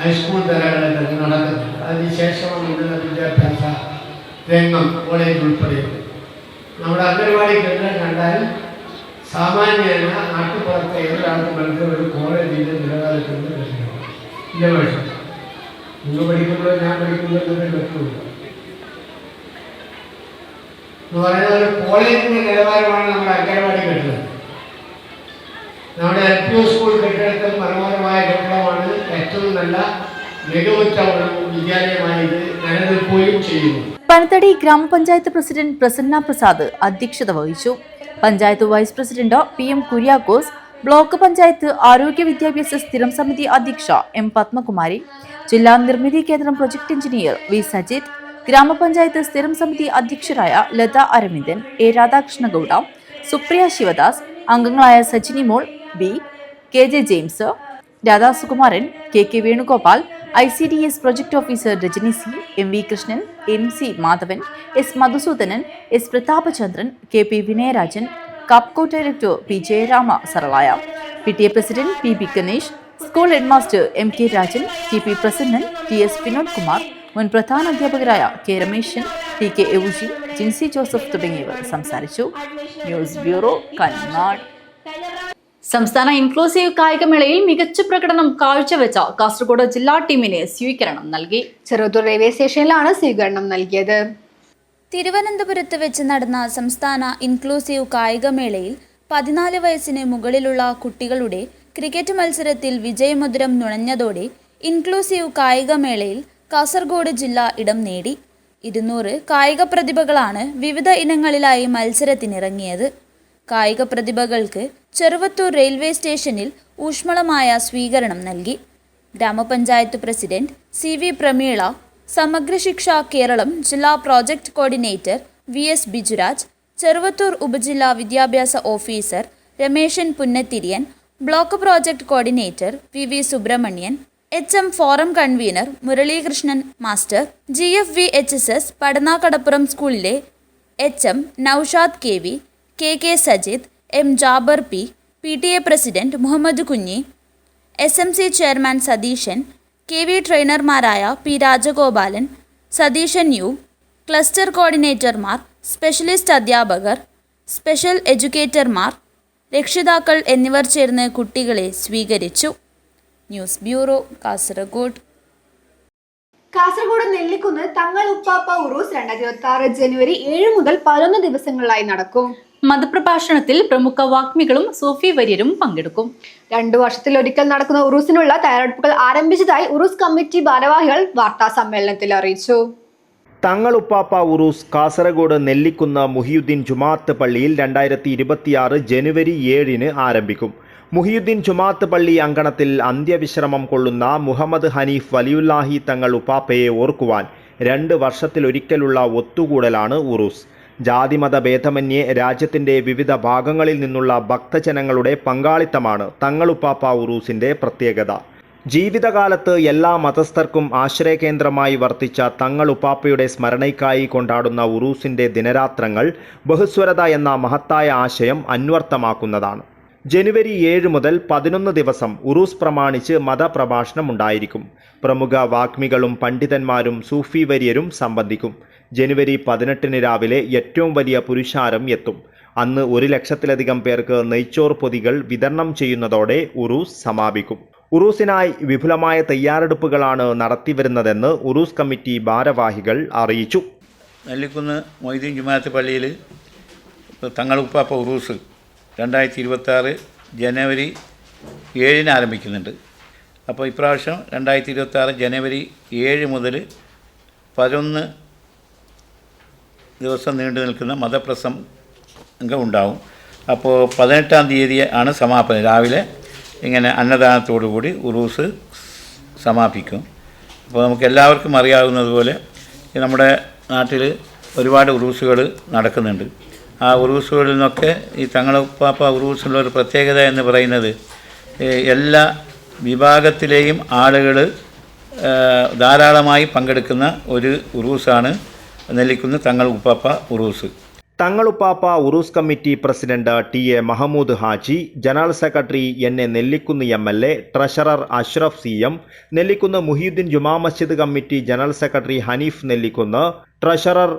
ഹൈസ്കൂൾ തലങ്ങളിൽ തന്നെ നടക്കുന്നുണ്ട്. അതിനുശേഷമുള്ള വിദ്യാഭ്യാസ രംഗം കോളേജ് ഉൾപ്പെടെയുണ്ട്. നമ്മുടെ അംഗൻവാടി കെട്ടിടം കണ്ടാൽ സാമാന്യേന നാട്ടുപുറത്തെ ഏതൊരാൾക്ക് മനസ്സിൽ ഒരു കോളേജിൻ്റെ നിലവാരത്തിൽ ഇല്ല. പക്ഷേ നിങ്ങൾ പഠിക്കുമ്പോൾ ഞാൻ പഠിക്കുന്നതിന് പറ്റുള്ളൂ എന്ന് പറയുന്നത് ഒരു കോളേജിൻ്റെ നിലവാരമാണ് നമ്മുടെ അംഗൻവാടി കെട്ടിടം. നമ്മുടെ LP സ്കൂൾ കെട്ടിടത്തിൽ മനോഹരമായ കെട്ടിടമാണ്. ഏറ്റവും നല്ല മികവുറ്റ ഒരു വിദ്യാലയമായി ഇത് നിലനിൽക്കുകയും ചെയ്യുന്നു. പനത്തടി ഗ്രാമപഞ്ചായത്ത് പ്രസിഡന്റ് പ്രസന്ന പ്രസാദ് അധ്യക്ഷത വഹിച്ചു. Panchayat vice president PM Kuriakose, block panchayat ആരോഗ്യ വിദ്യാഭ്യാസ സ്ഥിരം സമിതി അധ്യക്ഷ M പത്മകുമാരി, ജില്ലാ നിർമ്മിതി കേന്ദ്രം പ്രൊജക്ട് എഞ്ചിനീയർ V സജിത്, ഗ്രാമപഞ്ചായത്ത് സ്ഥിരം സമിതി അധ്യക്ഷരായ ലത അരവിന്ദൻ, A രാധാകൃഷ്ണഗൌഡ, സുപ്രിയ ശിവദാസ്, അംഗങ്ങളായ Sajini Mol, B, KJ James, Radha Sukumaran, KK Venugopal, ICDS project officer Rajani C, MV Krishnan, MC Madhavan, S Madhusoodanan, S Prathapachandran, KP Vinayarajan, Capco director P Jayarama Saralaya, PTA president PB Ganesh, school headmaster MK Rajan, TP president TS Vinod Kumar, മുൻ പ്രധാന അധ്യാപകരായ K രമേശൻ, TK എവുജി, Jincy Joseph തുടങ്ങിയവർ സംസാരിച്ചു. ന്യൂസ് ബ്യൂറോ, കന്നാട്. സംസ്ഥാന inclusive കായികമേളയിൽ മികച്ച പ്രകടനം കാഴ്ചവെച്ച കാസർഗോഡ് ജില്ലാ ടീമിന് സ്വീകരണം നൽകി. ചെറുതൂർ റെയിൽവേ സ്റ്റേഷനിലാണ് സ്വീകരണം നൽകിയത്. തിരുവനന്തപുരത്ത് വെച്ച് നടന്ന സംസ്ഥാന ഇൻക്ലൂസീവ് കായികമേളയിൽ 14 വയസ്സിന് മുകളിലുള്ള കുട്ടികളുടെ ക്രിക്കറ്റ് മത്സരത്തിൽ വിജയമധുരം നുണഞ്ഞതോടെ ഇൻക്ലൂസീവ് കായികമേളയിൽ കാസർഗോഡ് ജില്ല ഇടം നേടി. 200 കായിക പ്രതിഭകളാണ് വിവിധ ഇനങ്ങളിലായി മത്സരത്തിനിറങ്ങിയത്. കായിക പ്രതിഭകൾക്ക് ചെറുവത്തൂർ റെയിൽവേ സ്റ്റേഷനിൽ ഊഷ്മളമായ സ്വീകരണം നൽകി. ഗ്രാമപഞ്ചായത്ത് പ്രസിഡന്റ് CV പ്രമീള, സമഗ്ര ശിക്ഷ കേരളം ജില്ലാ project coordinator VS Bijuraj, Cheruvathur ഉപജില്ലാ വിദ്യാഭ്യാസ officer Rameshan Punnathiriyan, block project coordinator VV Subrahmanyan, HM forum convener Muralikrishnan master, GFVHSS Padanakadappuram സ്കൂളിലെ HM Noushad KV, KK Sajid, M Jabir P, PTA president Muhammad Kunhi, SMC chairman Satheeshan, KV ട്രെയിനർമാരായ P Rajagopalan, Satheeshan U, cluster കോർഡിനേറ്റർമാർ, സ്പെഷ്യലിസ്റ്റ് അധ്യാപകർ, സ്പെഷ്യൽ എഡ്യൂക്കേറ്റർമാർ, രക്ഷിതാക്കൾ എന്നിവർ ചേർന്ന് കുട്ടികളെ സ്വീകരിച്ചു. News bureau, Kasaragod. കാസർഗോഡ് നെല്ലിക്കുന്ന് തങ്ങൾ ഉപ്പാപ്പ ഉറൂസ് 2026 ജനുവരി 7 മുതൽ 11 ദിവസങ്ങളിലായി നടക്കും. മതപ്രഭാഷണത്തിൽ പ്രമുഖ വാഗ്മികളും സൂഫി വര്യരും പങ്കെടുക്കും. 2 വർഷത്തിലൊരിക്കൽ നടക്കുന്ന ഉറൂസിനുള്ള തയ്യാറെടുപ്പുകൾ ആരംഭിച്ചതായി ഉറൂസ് കമ്മിറ്റി ഭാരവാഹികൾ വാർത്താ സമ്മേളനത്തിൽ അറിയിച്ചു. തങ്ങൾ ഉപ്പാപ്പ ഉറൂസ് കാസർഗോഡ് നെല്ലിക്കുന്ന് മുഹിയുദ്ദീൻ ജുമാഅത്ത് പള്ളിയിൽ 2026 ജനുവരി 7 ആരംഭിക്കും. മുഹിയുദ്ദീൻ ജുമാഅത്ത് പള്ളി അങ്കണത്തിൽ അന്ത്യവിശ്രമം കൊള്ളുന്ന മുഹമ്മദ് ഹനീഫ് വലിയുല്ലാഹി തങ്ങൾ ഉപ്പാപ്പയെ ഓർക്കുവാൻ 2 വർഷത്തിലൊരിക്കലുള്ള ഒത്തുകൂടലാണ് ഉറൂസ്. ജാതിമത ഭേദമന്യേ രാജ്യത്തിൻ്റെ വിവിധ ഭാഗങ്ങളിൽ നിന്നുള്ള ഭക്തജനങ്ങളുടെ പങ്കാളിത്തമാണ് തങ്ങളുപ്പാപ്പ ഉറൂസിൻ്റെ പ്രത്യേകത. ജീവിതകാലത്ത് എല്ലാ മതസ്ഥർക്കും ആശ്രയകേന്ദ്രമായി വർത്തിച്ച തങ്ങളുപ്പാപ്പയുടെ സ്മരണയ്ക്കായി കൊണ്ടാടുന്ന ഉറൂസിൻ്റെ ദിനരാത്രങ്ങൾ ബഹുസ്വരത എന്ന മഹത്തായ ആശയം അന്വർത്ഥമാക്കുന്നതാണ്. ജനുവരി 7 മുതൽ 11 ദിവസം ഉറൂസ് പ്രമാണിച്ച് മതപ്രഭാഷണം ഉണ്ടായിരിക്കും. പ്രമുഖ വാഗ്മികളും പണ്ഡിതന്മാരും സൂഫി വര്യരും സംബന്ധിക്കും. ജനുവരി 18 രാവിലെ ഏറ്റവും വലിയ പുരുഷാരം എത്തും. അന്ന് 1 ലക്ഷത്തിലധികം പേർക്ക് നെയ്ച്ചോർ പൊതികൾ വിതരണം ചെയ്യുന്നതോടെ ഉറൂസ് സമാപിക്കും. ഉറൂസിനായി വിപുലമായ തയ്യാറെടുപ്പുകളാണ് നടത്തിവരുന്നതെന്ന് ഉറൂസ് കമ്മിറ്റി ഭാരവാഹികൾ അറിയിച്ചു. നെല്ലിക്കുന്ന് മൊയ്തീൻ ജുമാഅത്ത് പള്ളിയിൽ തങ്ങളുപ്പാപ്പ ഉറൂസ് 2026 ജനുവരി 7 ആരംഭിക്കുന്നുണ്ട്. അപ്പോൾ ഇപ്രാവശ്യം 2026 ജനുവരി 7 മുതൽ 11 ദിവസം നീണ്ടു നിൽക്കുന്ന മതപ്രസംഗം ഉണ്ടാവും. അപ്പോൾ 18-ാം തീയതി ആണ് സമാപനം. രാവിലെ ഇങ്ങനെ അന്നദാനത്തോടുകൂടി ഉറൂസ് സമാപിക്കും. അപ്പോൾ നമുക്ക് എല്ലാവർക്കും അറിയാവുന്നതുപോലെ നമ്മുടെ നാട്ടിൽ ഒരുപാട് ഉറൂസുകൾ നടക്കുന്നുണ്ട്. ആ ഉറൂസുകളിൽ നിന്നൊക്കെ ഈ തങ്ങളുപ്പാപ്പ ഉറൂസിലുള്ള ഒരു പ്രത്യേകത എന്ന് പറയുന്നത് എല്ലാ വിഭാഗത്തിലെയും ആളുകൾ ധാരാളമായി പങ്കെടുക്കുന്ന ഒരു ഉറൂസാണ് Nellikunnu Thangaluppapa Uroos. Thangaluppapa Uroos committee president TA Mahmood Haji, general secretary NA Nellikunnu MLA, treasurer Ashraf CM, Nellikunnu Muhiyuddeen Juma Masjid committee general secretary Hanif Nellikunnu, treasurer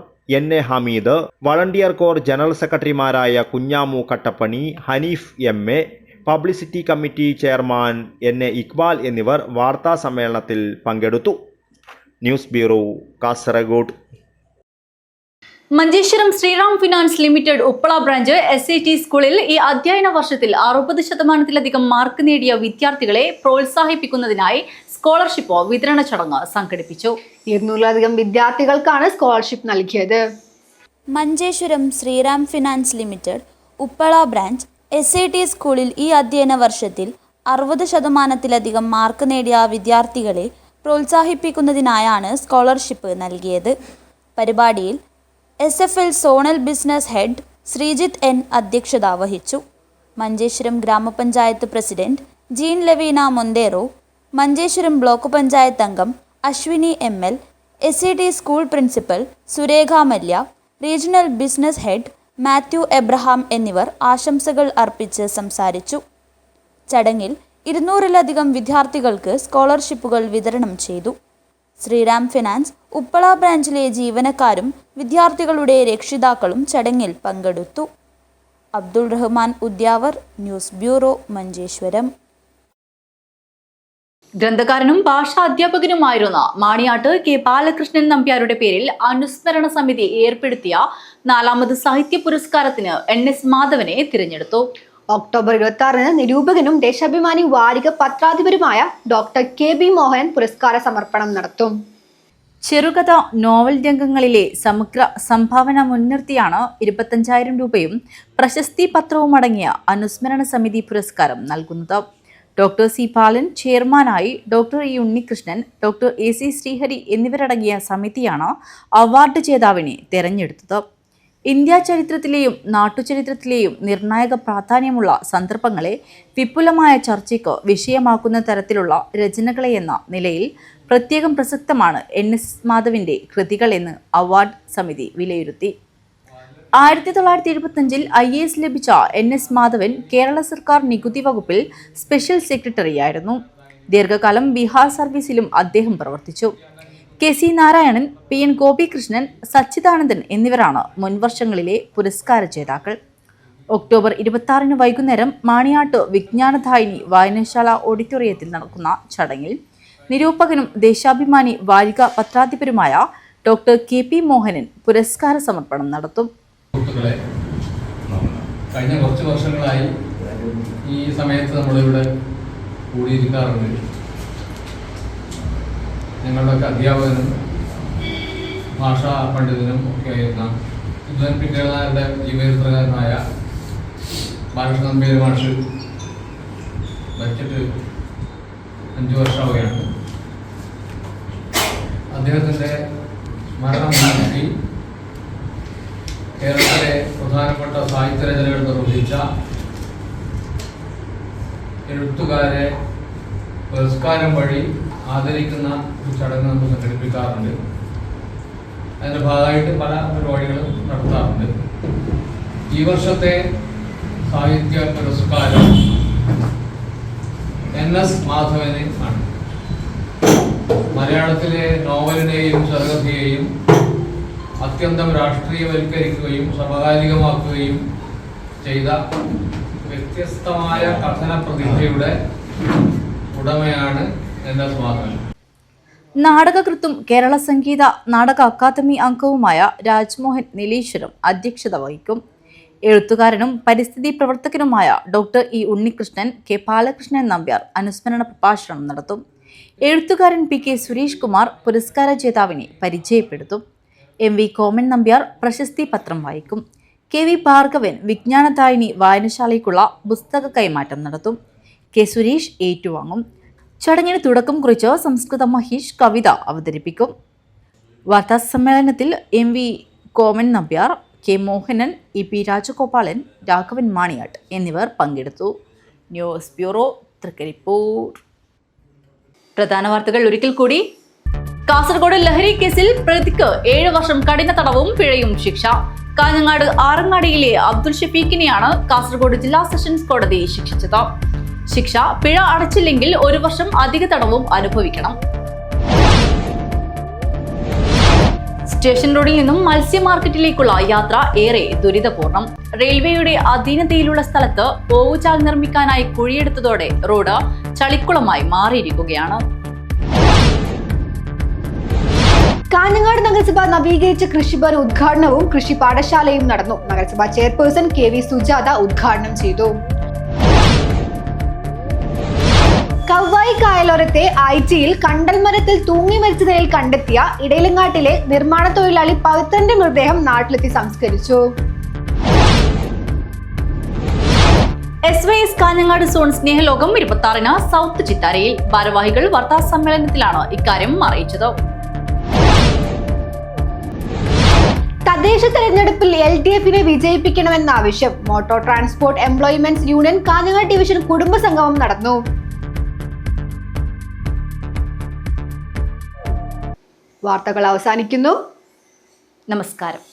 NA Hameed, volunteer core general സെക്രട്ടറിമാരായ Kunhamu Kattappani, Hanif MA, publicity committee chairman NA Iqbal എന്നിവർ വാർത്താ സമ്മേളനത്തിൽ പങ്കെടുത്തു. News bureau, Kasaragod. Manjeshwaram Sriram finance limited Uppala branch SAT സ്കൂളിൽ ഈ അധ്യയന വർഷത്തിൽ 60% മാർക്ക് നേടിയ വിദ്യാർത്ഥികളെ പ്രോത്സാഹിപ്പിക്കുന്നതിനായി സ്കോളർഷിപ്പ് വിതരണ ചടങ്ങ് സംഘടിപ്പിച്ചു. 200-ലധികം വിദ്യാർത്ഥികൾക്കാണ് സ്കോളർഷിപ്പ് നൽകിയത്. Manjeshwaram Sriram finance limited Uppala branch SAT സ്കൂളിൽ ഈ അധ്യയന വർഷത്തിൽ 60%-ലധികം മാർക്ക് നേടിയ വിദ്യാർത്ഥികളെ പ്രോത്സാഹിപ്പിക്കുന്നതിനായാണ് സ്കോളർഷിപ്പ് നൽകിയത്. പരിപാടിയിൽ SFL zonal business head Sreejith N അധ്യക്ഷത വഹിച്ചു. മഞ്ചേശ്വരം ഗ്രാമപഞ്ചായത്ത് president Jean Lavina Monteiro, Manjeshwaram block panchayat അംഗം Ashwini ML, SAT school principal Surekha Mallya, regional business head Mathew Abraham എന്നിവർ ആശംസകൾ അർപ്പിച്ച് സംസാരിച്ചു. ചടങ്ങിൽ 200-ലധികം വിദ്യാർത്ഥികൾക്ക് സ്കോളർഷിപ്പുകൾ വിതരണം ചെയ്തു. ശ്രീറാം ഫിനാൻസ് ഉപ്പള ബ്രാഞ്ചിലെ ജീവനക്കാരും വിദ്യാർത്ഥികളുടെ രക്ഷിതാക്കളും ചടങ്ങിൽ പങ്കെടുത്തു. Abdul Rahman Udyavar, news bureau, Manjeshwaram. ഗ്രന്ഥകാരനും ഭാഷാ അധ്യാപകനുമായിരുന്ന മാണിയാട്ട് കെ ബാലകൃഷ്ണൻ നമ്പ്യാരുടെ പേരിൽ അനുസ്മരണ സമിതി ഏർപ്പെടുത്തിയ 4ാമത് സാഹിത്യ പുരസ്കാരത്തിന് NS മാധവനെ തിരഞ്ഞെടുത്തു. ഒക്ടോബർ 26-ന് നിരൂപകനും ദേശാഭിമാനി വാരിക പത്രാധിപരുമായ ഡോക്ടർ KB മോഹനൻ പുരസ്കാര സമർപ്പണം നടത്തും. ചെറുകഥ, നോവൽ രംഗങ്ങളിലെ സമഗ്ര സംഭാവന മുൻനിർത്തിയാണ് 25,000 രൂപയും പ്രശസ്തി പത്രവും അടങ്ങിയ അനുസ്മരണ സമിതി പുരസ്കാരം നൽകുന്നത്. ഡോക്ടർ C ബാലൻ ചെയർമാനായി doctor E Unnikrishnan, doctor AC Sreehari എന്നിവരടങ്ങിയ സമിതിയാണ് അവാർഡ് ജേതാവിനെ തെരഞ്ഞെടുത്തത്. ഇന്ത്യ ചരിത്രത്തിലെയും നാട്ടുചരിത്രത്തിലെയും നിർണായക പ്രാധാന്യമുള്ള സന്ദർഭങ്ങളെ വിപുലമായ ചർച്ചയ്ക്ക് വിഷയമാക്കുന്ന തരത്തിലുള്ള രചനകളെ എന്ന നിലയിൽ പ്രത്യേകം പ്രസക്തമാണ് NS മാധവന്റെ കൃതികൾ എന്ന് അവാർഡ് സമിതി വിലയിരുത്തി. 1975-ൽ IAS ലഭിച്ച NS മാധവൻ കേരള സർക്കാർ നികുതി വകുപ്പിൽ സ്പെഷ്യൽ സെക്രട്ടറിയായിരുന്നു. ദീർഘകാലം ബീഹാർ സർവീസിലും അദ്ദേഹം പ്രവർത്തിച്ചു. KC നാരായണൻ, PN ഗോപികൃഷ്ണൻ, സച്ചിദാനന്ദൻ എന്നിവരാണ് മുൻവർഷങ്ങളിലെ പുരസ്കാര ജേതാക്കൾ. ഒക്ടോബർ 26-ന് വൈകുന്നേരം മാണിയാട്ട് വിജ്ഞാനദായിനി വായനശാല ഓഡിറ്റോറിയത്തിൽ നടക്കുന്ന ചടങ്ങിൽ നിരൂപകനും ദേശാഭിമാനി വാരിക പത്രാധിപരുമായ ഡോക്ടർ KP മോഹനൻ പുരസ്കാര സമർപ്പണം നടത്തും. കഴിഞ്ഞ കുറച്ച് വർഷങ്ങളായി ഈ സമയത്ത് നമ്മളിവിടെ കൂടിയിരിക്കാറുണ്ട്. ഞങ്ങളുടെയൊക്കെ അധ്യാപകനും ഭാഷാ പണ്ഡിതനും ഒക്കെ ആയിരുന്ന വിദ്വാൻപിക്കാരുടെ ജീവചരിത്രകാരനായ ബാലകൃഷ്ണൻ നമ്പ്യാർ മാഷ് മരിച്ചിട്ട് 5 വർഷമാവുകയാണ്. അദ്ദേഹത്തിൻ്റെ സ്മരണം മുൻനിർത്തി കേരളത്തിലെ പ്രധാനപ്പെട്ട സാഹിത്യരചനകൾ നിർവഹിച്ച എഴുത്തുകാരെ പുരസ്കാരം വഴി ആദരിക്കുന്ന ഒരു ചടങ്ങ് നമ്മൾ സംഘടിപ്പിക്കാറുണ്ട്. അതിൻ്റെ ഭാഗമായിട്ട് പല പരിപാടികളും നടത്താറുണ്ട്. ഈ വർഷത്തെ സാഹിത്യ പുരസ്കാരം NS മാധവന് ആണ്. മലയാളത്തിലെ നോവലിനെയും ചെറുകഥയെയും അത്യന്തം രാഷ്ട്രീയവൽക്കരിക്കുകയും സമകാലികമാക്കുകയും ചെയ്ത വ്യത്യസ്തമായ കഥന പ്രതിഭയുടെ ഉടമയാണ് NS മാധവൻ. നാടകകൃത്തും കേരള സംഗീത നാടക അക്കാദമി അംഗവുമായ രാജ്മോഹൻ നീലേശ്വരം അധ്യക്ഷത വഹിക്കും. എഴുത്തുകാരനും പരിസ്ഥിതി പ്രവർത്തകനുമായ doctor E Unnikrishnan, K Balakrishnan Nambiar അനുസ്മരണ പ്രഭാഷണം നടത്തും. എഴുത്തുകാരൻ PK സുരേഷ് കുമാർ പുരസ്കാര ജേതാവിനെ പരിചയപ്പെടുത്തും. MV കോമൻ നമ്പ്യാർ പ്രശസ്തി പത്രം വായിക്കും. KV ഭാർഗവൻ വിജ്ഞാനദായിനി വായനശാലയ്ക്കുള്ള പുസ്തക കൈമാറ്റം നടത്തും. K സുരേഷ് ഏറ്റുവാങ്ങും. ചടങ്ങിന് തുടക്കം കുറിച്ച് സംസ്കൃത മഹേഷ് കവിത അവതരിപ്പിക്കും. വാർത്താ സമ്മേളനത്തിൽ MV കോമൻ Nambiar, K Mohanan, EP Rajagopalan, Raghavan Maniyat എന്നിവർ പങ്കെടുത്തു. News bureau, Trikaripur. പ്രധാന വാർത്തകൾ ഒരിക്കൽ കൂടി. കാസർഗോഡ് ലഹരി കേസിൽ പ്രതിക്ക് 7 വർഷം കഠിന തടവും പിഴയും ശിക്ഷ. കാഞ്ഞങ്ങാട് ആറങ്ങാടിയിലെ അബ്ദുൾ ഷഫീഖിനെയാണ് കാസർഗോഡ് ജില്ലാ സെഷൻസ് കോടതി ശിക്ഷിച്ചത്. ശിക്ഷ പിഴ അടച്ചില്ലെങ്കിൽ 1 വർഷം അധിക തടവും അനുഭവിക്കണം. സ്റ്റേഷൻ റോഡിൽ നിന്നും മത്സ്യ മാർക്കറ്റിലേക്കുള്ള യാത്ര ഏറെ ദുരിതപൂർണം. റെയിൽവേയുടെ അധീനതയിലുള്ള സ്ഥലത്ത് ഓവുചാൽ നിർമ്മിക്കാനായി കുഴിയെടുത്തതോടെ റോഡ് ചളിക്കുളമായി മാറിയിരിക്കുകയാണ്. കാഞ്ഞങ്ങാട് നഗരസഭ നവീകരിച്ച കൃഷിഭവൻ ഉദ്ഘാടനവും കൃഷി പാഠശാലയും നടന്നു. നഗരസഭാ ചെയർപേഴ്സൺ KV സുജാത ഉദ്ഘാടനം ചെയ്തു. കവ്വായി കായലോരത്തെ ആഴ്ചയിൽ കണ്ടൽമരത്തിൽ തൂങ്ങി മരിച്ച നിലയിൽ കണ്ടെത്തിയ ഇടയിലങ്ങാട്ടിലെ നിർമ്മാണ തൊഴിലാളി പവിത്രന്റെ മൃതദേഹം നാട്ടിലെത്തി സംസ്കരിച്ചു. SYS കാഞ്ഞങ്ങാട് സോൺ സ്നേഹലോകം 26-ന് സൗത്ത് ചിത്താരയിൽ. ഭാരവാഹികൾ വാർത്താ സമ്മേളനത്തിലാണ് ഇക്കാര്യം അറിയിച്ചത്. തദ്ദേശ തെരഞ്ഞെടുപ്പിൽ LDF-നെ വിജയിപ്പിക്കണമെന്ന ആവശ്യം motor transport employments union Kanhangad division കുടുംബസംഗമം നടന്നു. വാർത്തകൾ അവസാനിക്കുന്നു. നമസ്കാരം.